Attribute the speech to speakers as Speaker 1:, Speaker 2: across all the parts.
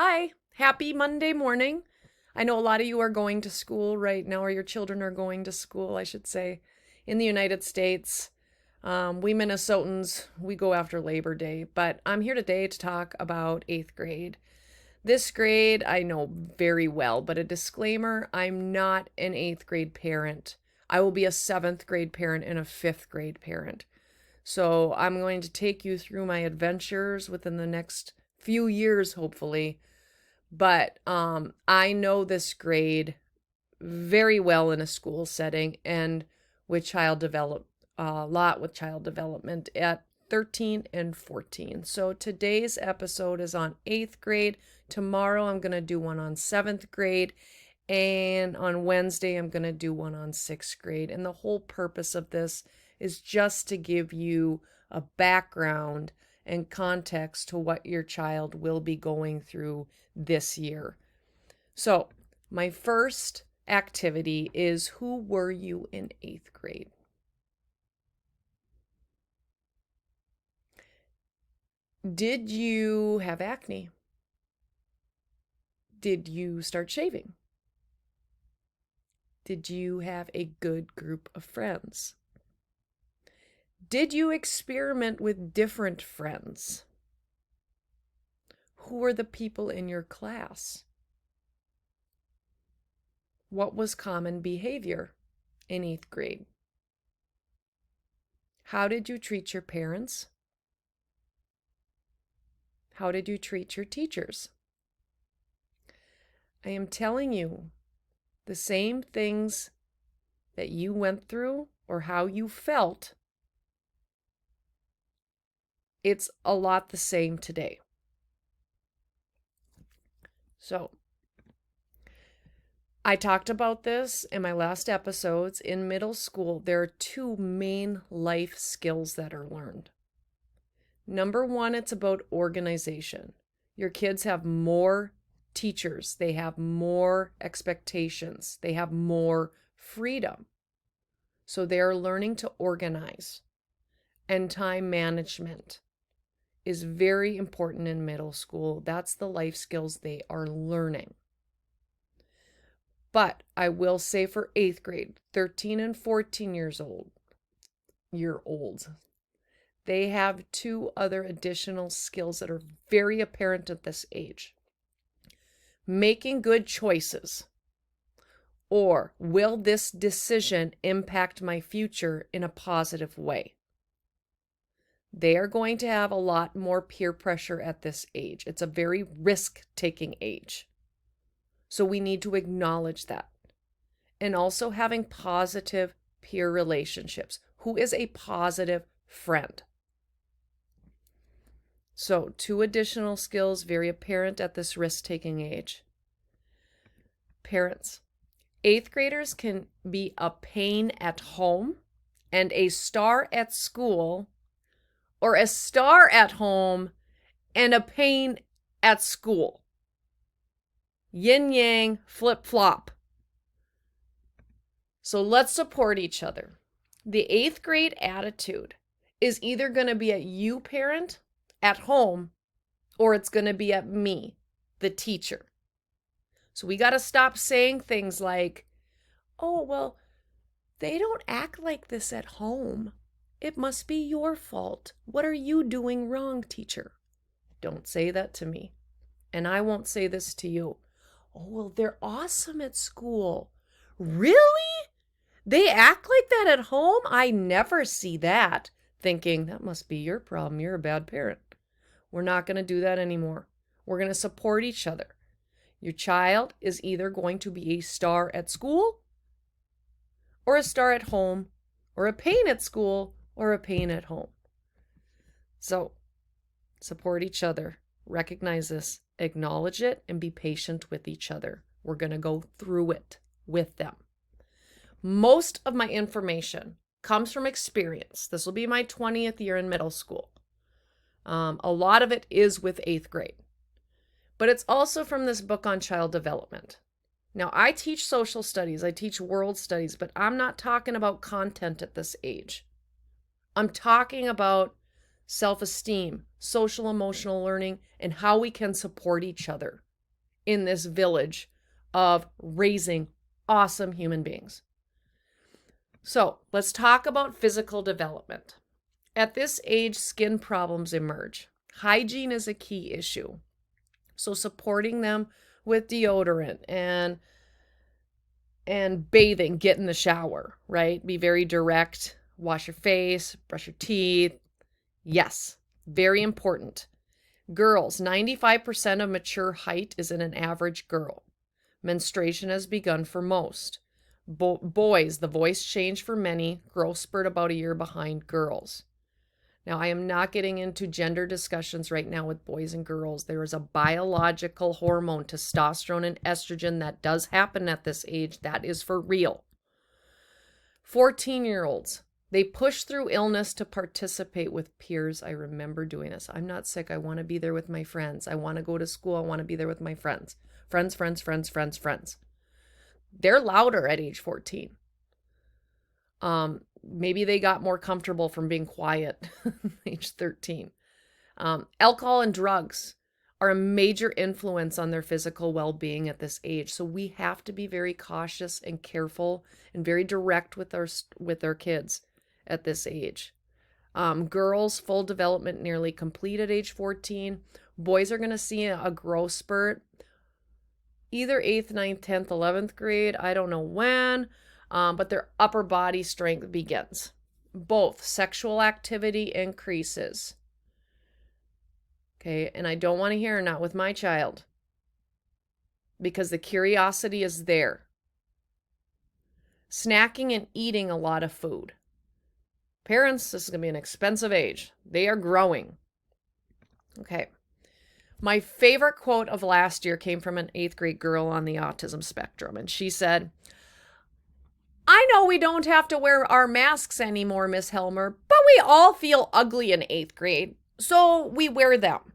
Speaker 1: Hi, happy Monday morning. I know a lot of you are going to school right now, or your children are going to school, I should say, in the United States. We Minnesotans, we go after Labor Day, but I'm here today to talk about eighth grade. This grade I know very well, but a disclaimer, I'm not an eighth grade parent. I will be a seventh grade parent and a fifth grade parent. So I'm going to take you through my adventures within the next few years, hopefully. But I know this grade very well in a school setting and with child develop a lot with child development at 13 and 14. So today's episode is on eighth grade. Tomorrow I'm going to do one on seventh grade. And on Wednesday, I'm going to do one on sixth grade. And the whole purpose of this is just to give you a background and context to what your child will be going through this year. So, my first activity is, who were you in eighth grade? Did you have acne? Did you start shaving? Did you have a good group of friends? Did you experiment with different friends? Who were the people in your class? What was common behavior in eighth grade? How did you treat your parents? How did you treat your teachers? I am telling you, the same things that you went through or how you felt, it's a lot the same today. So, I talked about this in my last episodes. In middle school, there are two main life skills that are learned. Number one, it's about organization. Your kids have more teachers, they have more expectations, they have more freedom. So they're learning to organize. And time management is very important in middle school. That's the life skills they are learning. But I will say for eighth grade, 13 and 14 year olds, they have two other additional skills that are very apparent at this age. Making good choices, or will this decision impact my future in a positive way? They are going to have a lot more peer pressure at this age. It's a very risk-taking age. So we need to acknowledge that. And also having positive peer relationships. Who is a positive friend? So, two additional skills very apparent at this risk-taking age. Parents. Eighth graders can be a pain at home and a star at school, or a star at home and a pain at school. Yin yang, flip flop. So let's support each other. The eighth grade attitude is either going to be at you, parent, at home, or it's going to be at me, the teacher. So we got to stop saying things like, oh, well, they don't act like this at home. It must be your fault. What are you doing wrong, teacher? Don't say that to me. And I won't say this to you. Oh, well, they're awesome at school. Really? They act like that at home? I never see that. Thinking, that must be your problem. You're a bad parent. We're not going to do that anymore. We're going to support each other. Your child is either going to be a star at school, or a star at home, or a pain at school, or a pain at home. So, support each other. Recognize this, acknowledge it, and be patient with each other. We're going to go through it with them. Most of my information comes from experience. This will be my 20th year in middle school. A lot of it is with eighth grade. But it's also from this book on child development. Now, I teach social studies, I teach world studies, but I'm not talking about content at this age. I'm talking about self-esteem, social emotional learning, and how we can support each other in this village of raising awesome human beings. So let's talk about physical development. At this age, skin problems emerge. Hygiene is a key issue. So supporting them with deodorant and bathing, get in the shower, right? Be very direct, wash your face, brush your teeth. Yes, very important. Girls, 95% of mature height is in an average girl. Menstruation has begun for most. Boys, the voice change for many, growth spurt about a year behind girls. Now, I am not getting into gender discussions right now with boys and girls. There is a biological hormone, testosterone and estrogen, that does happen at this age. That is for real. 14-year-olds, they push through illness to participate with peers. I remember doing this. I'm not sick. I want to be there with my friends. I want to go to school. I want to be there with my friends. Friends. They're louder at age 14. Maybe they got more comfortable from being quiet age 13. Alcohol and drugs are a major influence on their physical well-being at this age. So we have to be very cautious and careful and very direct with our kids at this age. Girls, full development nearly complete at age 14. Boys are going to see a growth spurt either 8th, 9th, 10th, 11th grade. I don't know when, but their upper body strength begins. Both sexual activity increases. Okay, and I don't want to hear not with my child, because the curiosity is there. Snacking and eating a lot of food. Parents, this is going to be an expensive age. They are growing. Okay. My favorite quote of last year came from an 8th grade girl on the autism spectrum, and she said, "I know we don't have to wear our masks anymore, Miss Helmer, but we all feel ugly in 8th grade, so we wear them."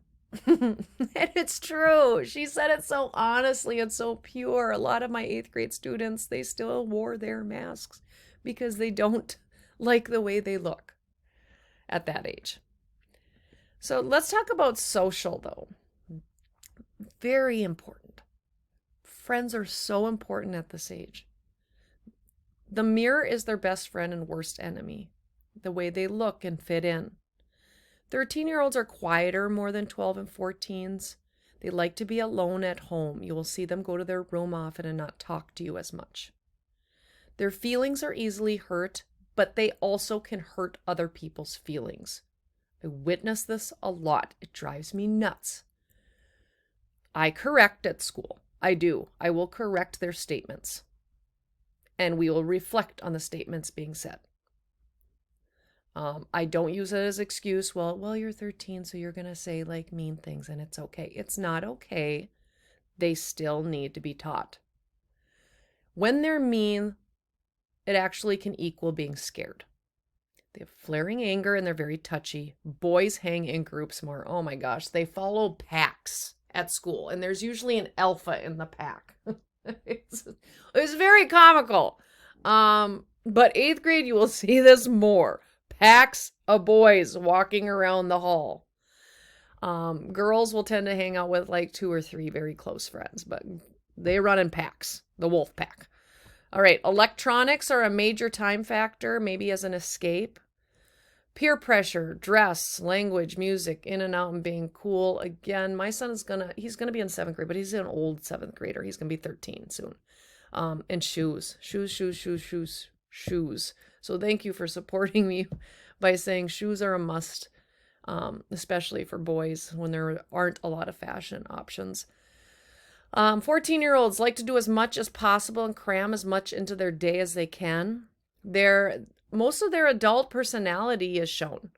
Speaker 1: And it's true. She said it so honestly and so pure. A lot of my 8th grade students, they still wore their masks because they don't like the way they look at that age. So let's talk about social, though. Very important. Friends are so important at this age. The mirror is their best friend and worst enemy. The way they look and fit in. 13-year-olds are quieter more than 12 and 14s. They like to be alone at home. You will see them go to their room often and not talk to you as much. Their feelings are easily hurt, but they also can hurt other people's feelings. I witness this a lot. It drives me nuts. I correct at school. I do. I will correct their statements. And we will reflect on the statements being said. I don't use it as excuse. Well, you're 13, so you're going to say like mean things and it's okay. It's not okay. They still need to be taught. When they're mean, it actually can equal being scared. They have flaring anger and they're very touchy. Boys hang in groups more. Oh my gosh. They follow packs at school, and there's usually an alpha in the pack. It's very comical. But 8th grade, you will see this more. Packs of boys walking around the hall. Girls will tend to hang out with like 2 or 3 very close friends, but they run in packs, the wolf pack. All right, electronics are a major time factor, maybe as an escape. Peer pressure, dress, language, music, in and out and being cool. Again, my son he's gonna be in 7th grade, but he's an old 7th grader. He's gonna be 13 soon. And shoes. So thank you for supporting me by saying shoes are a must, especially for boys when there aren't a lot of fashion options. 14-year-olds like to do as much as possible and cram as much into their day as they can. Most of their adult personality is shown.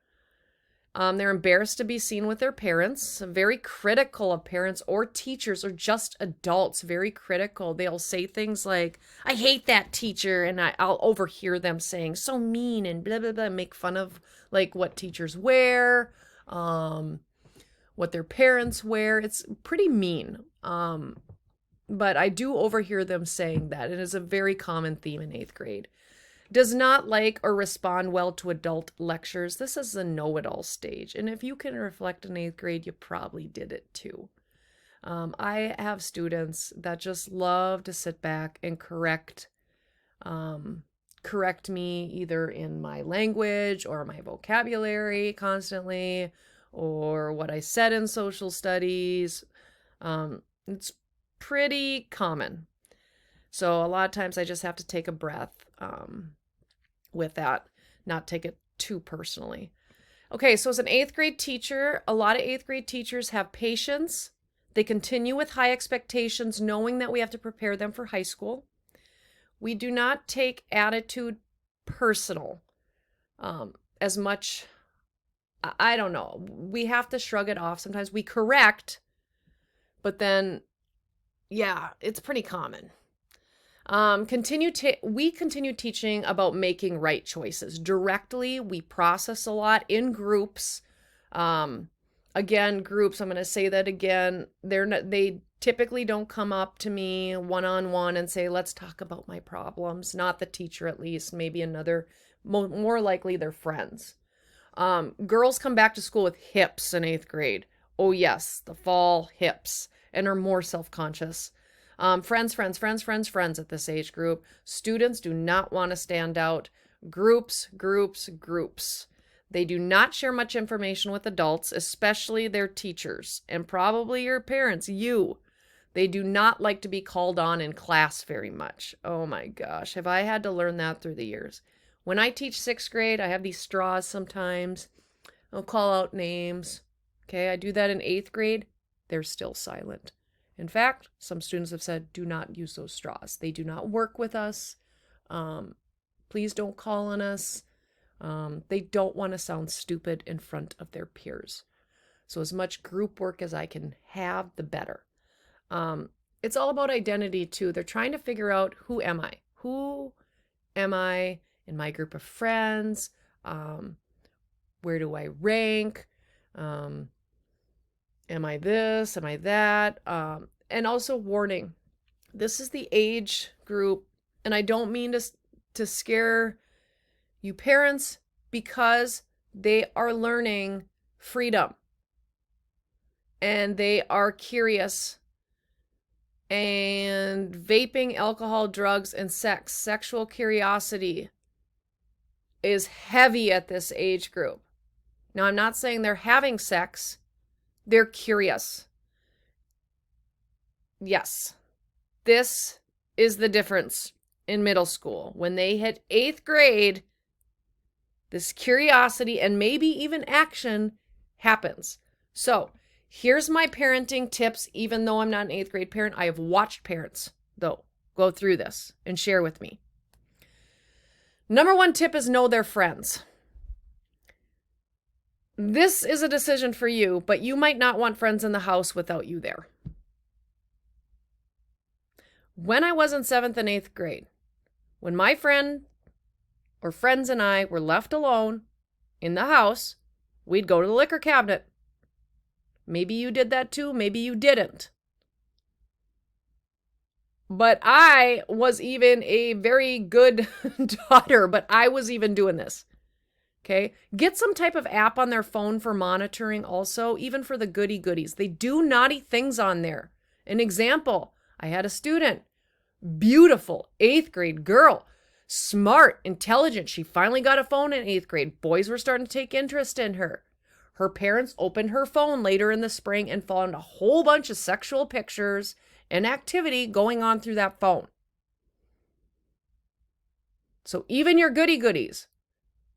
Speaker 1: They're embarrassed to be seen with their parents, very critical of parents or teachers or just adults, very critical. They'll say things like, "I hate that teacher," and I'll overhear them saying, "So mean," and blah, blah, blah, make fun of like what teachers wear, what their parents wear. It's pretty mean. But I do overhear them saying that. It is a very common theme in 8th grade. Does not like or respond well to adult lectures. This is the know-it-all stage. And if you can reflect in 8th grade, you probably did it too. I have students that just love to sit back and um, correct me either in my language or my vocabulary constantly, or what I said in social studies. It's pretty common. So a lot of times I just have to take a breath with that, not take it too personally. Okay, so as an eighth grade teacher, a lot of eighth grade teachers have patience. They continue with high expectations, knowing that we have to prepare them for high school. We do not take attitude personal as much. I don't know. We have to shrug it off. Sometimes we correct, but then, yeah, it's pretty common. We continue teaching about making right choices directly. We process a lot in groups. Again, groups, I'm going to say that again. They typically don't come up to me one-on-one and say, let's talk about my problems. Not the teacher, at least. Maybe another, more likely their friends. Girls come back to school with hips in eighth grade. Oh yes, the fall hips, and are more self-conscious. Friends at this age group. Students do not want to stand out. Groups. They do not share much information with adults, especially their teachers, and probably your parents, you. They do not like to be called on in class very much. Oh my gosh, have I had to learn that through the years. When I teach sixth grade, I have these straws sometimes. I'll call out names. Okay, I do that in eighth grade. They're still silent. In fact, some students have said, do not use those straws. They do not work with us. Please don't call on us. They don't want to sound stupid in front of their peers. So as much group work as I can have, the better. It's all about identity too. They're trying to figure out, who am I? Who am I in my group of friends? Where do I rank? Am I this? Am I that? And also warning, this is the age group, and I don't mean to scare you parents, because they are learning freedom and they are curious. And vaping, alcohol, drugs, and sex, sexual curiosity is heavy at this age group. Now, I'm not saying they're having sex. They're curious. Yes, this is the difference in middle school. When they hit eighth grade, this curiosity and maybe even action happens. So here's my parenting tips. Even though I'm not an eighth grade parent, I have watched parents, though, go through this and share with me. Number one tip is know their friends. This is a decision for you, but you might not want friends in the house without you there. When I was in 7th and 8th grade, when my friend or friends and I were left alone in the house, we'd go to the liquor cabinet. Maybe you did that too, maybe you didn't. But I was even a very good daughter, but I was even doing this. Okay, get some type of app on their phone for monitoring also, even for the goodies. They do naughty things on there. An example, I had a student, beautiful 8th grade girl, smart, intelligent. She finally got a phone in 8th grade. Boys were starting to take interest in her. Her parents opened her phone later in the spring and found a whole bunch of sexual pictures and activity going on through that phone. So even your goodies,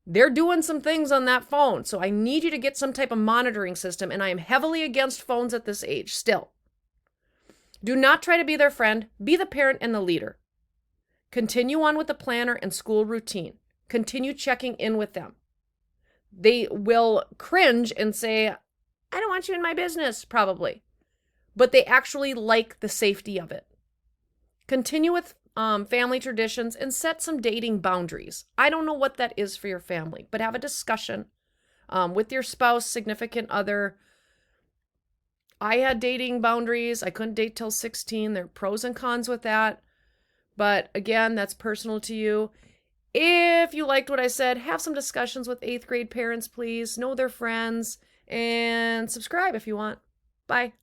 Speaker 1: they're doing some things on that phone. So I need you to get some type of monitoring system, and I am heavily against phones at this age still. Do not try to be their friend. Be the parent and the leader. Continue on with the planner and school routine. Continue checking in with them. They will cringe and say, I don't want you in my business, probably. But they actually like the safety of it. Continue with family traditions and set some dating boundaries. I don't know what that is for your family, but have a discussion with your spouse, significant other. I had dating boundaries. I couldn't date till 16. There are pros and cons with that. But again, that's personal to you. If you liked what I said, have some discussions with 8th grade parents, please. Know their friends and subscribe if you want. Bye.